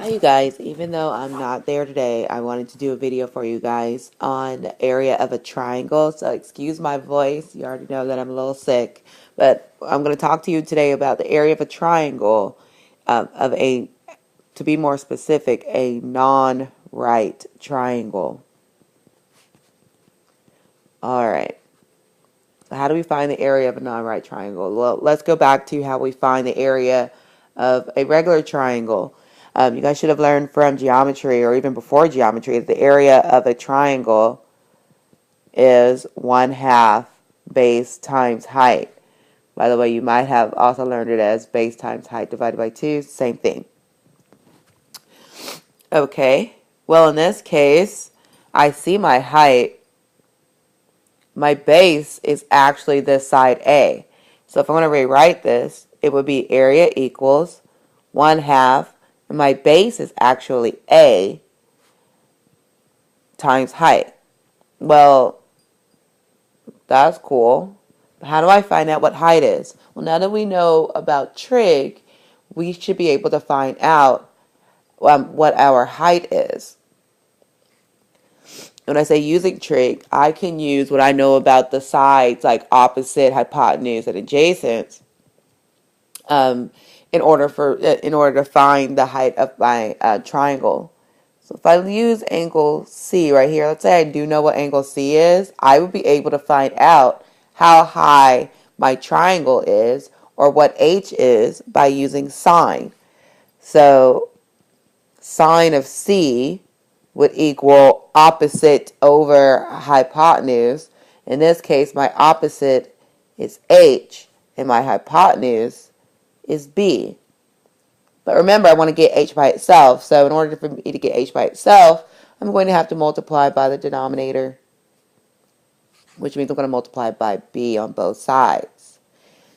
Hi you guys, even though I'm not there today, I wanted to do a video for you guys on the area of a triangle. So excuse my voice, you already know that I'm a little sick, but I'm going to talk to you today about the area of a triangle, to be more specific, a non-right triangle. Alright, so how do we find the area of a non-right triangle? Well, let's go back to how we find the area of a regular triangle. You guys should have learned from geometry or even before geometry that the area of a triangle is 1/2 base times height. By the way, you might have also learned it as base times height divided by 2, same thing. Okay, well in this case, I see my height. My base is actually this side A. So if I want to rewrite this, it would be area equals 1/2, and my base is actually A times height. Well, that's cool. But how do I find out what height is? Well, now that we know about trig, we should be able to find out what our height is. When I say using trig, I can use what I know about the sides, like opposite, hypotenuse, and adjacent, um, in order to find the height of my triangle. So if I use angle C right here, let's say I do know what angle C is, I would be able to find out how high my triangle is or what H is by using sine. So sine of C would equal opposite over hypotenuse. In this case, my opposite is H and my hypotenuse is B. But remember, I want to get H by itself. So in order for me to get H by itself, I'm going to have to multiply by the denominator, which means I'm going to multiply by B on both sides.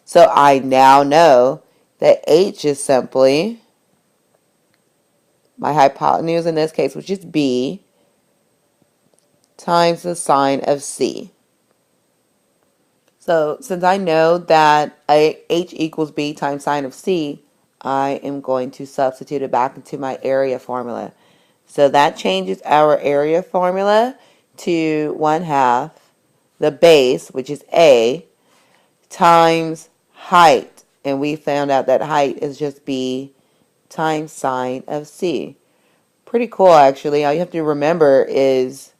So I now know that H is simply my hypotenuse in this case, which is B, times the sine of C. So since I know that H equals B times sine of C, I am going to substitute it back into my area formula. So that changes our area formula to 1/2 the base, which is A, times height. And we found out that height is just B times sine of C. Pretty cool, actually. All you have to remember is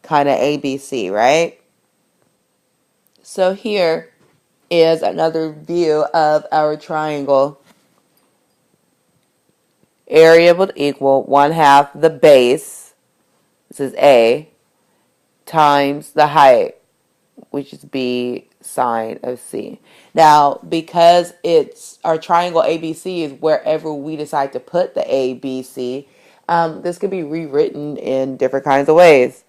kind of ABC, right? So here is another view of our triangle. Area would equal 1/2 the base, this is A, times the height, which is B sine of C. Now, because it's our triangle ABC is wherever we decide to put the ABC, this can be rewritten in different kinds of ways.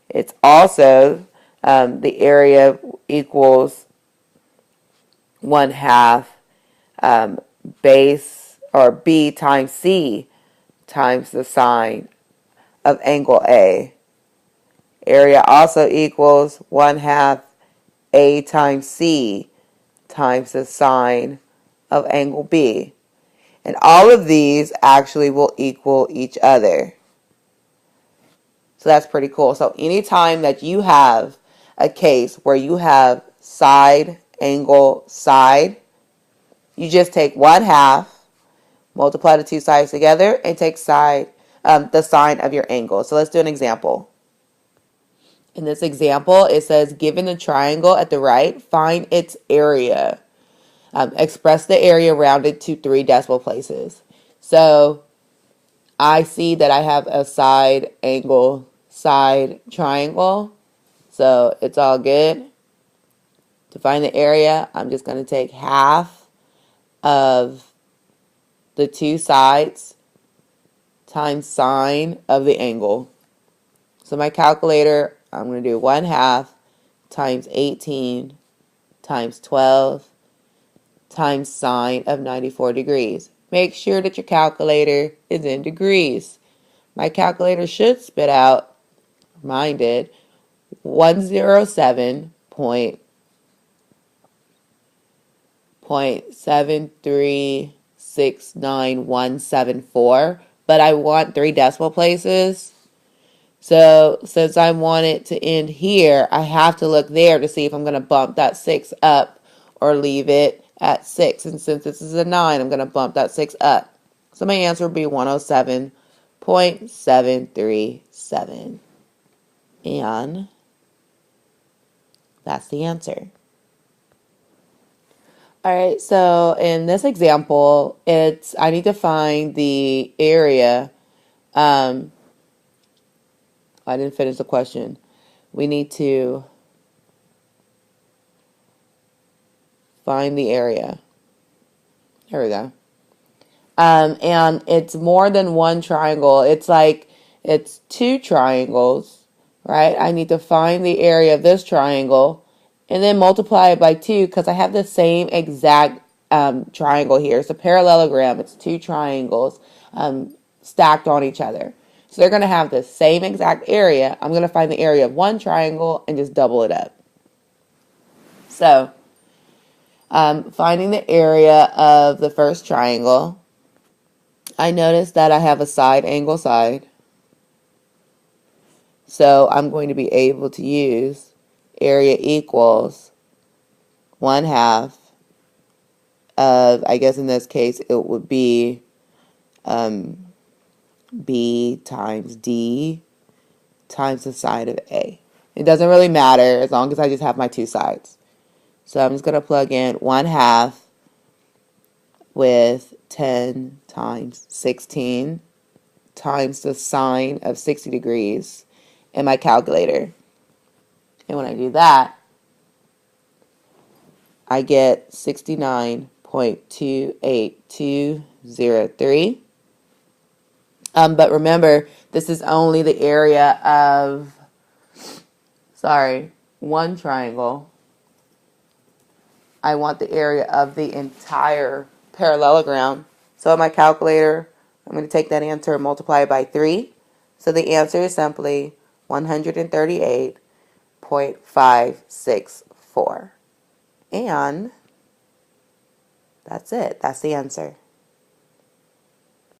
It's also the area equals 1/2 base or B times C times the sine of angle A. Area also equals 1/2 A times C times the sine of angle B. And all of these actually will equal each other. So that's pretty cool. So anytime that you have a case where you have side, angle, side, you just take 1/2, multiply the two sides together, and take the sine of your angle. So let's do an example. In this example, it says, given the triangle at the right, find its area. Express the area rounded to 3 decimal places. So I see that I have a side, angle, side triangle. So it's all good. To find the area, I'm just going to take half of the two sides times sine of the angle. So my calculator, I'm going to do 1/2 times 18 times 12 times sine of 94 degrees. Make sure that your calculator is in degrees. My calculator should spit out, mine did, 107.7369174 but I want 3 decimal places. So since I want it to end here, I have to look there to see if I'm going to bump that 6 up or leave it at 6. And since this is a 9, I'm going to bump that 6 up. So my answer would be 107.737. And that's the answer. All right, so in this example, I need to find the area. I didn't finish the question. We need to find the area. There we go. And it's more than one triangle. It's 2 triangles, right? I need to find the area of this triangle and then multiply it by 2 because I have the same exact triangle here. It's a parallelogram. It's 2 triangles stacked on each other. So they're going to have the same exact area. I'm going to find the area of one triangle and just double it up. So finding the area of the first triangle, I notice that I have a side angle side. So I'm going to be able to use area equals 1/2 of, I guess in this case, it would be B times D times the side of A. It doesn't really matter as long as I just have my 2 sides. So I'm just going to plug in 1/2 with 10 times 16 times the sine of 60 degrees in my calculator. And when I do that, I get 69.28203. But remember, this is only the area of, one triangle. I want the area of the entire parallelogram. So in my calculator, I'm going to take that answer and multiply it by 3. So the answer is simply 138.564. And that's it. That's the answer.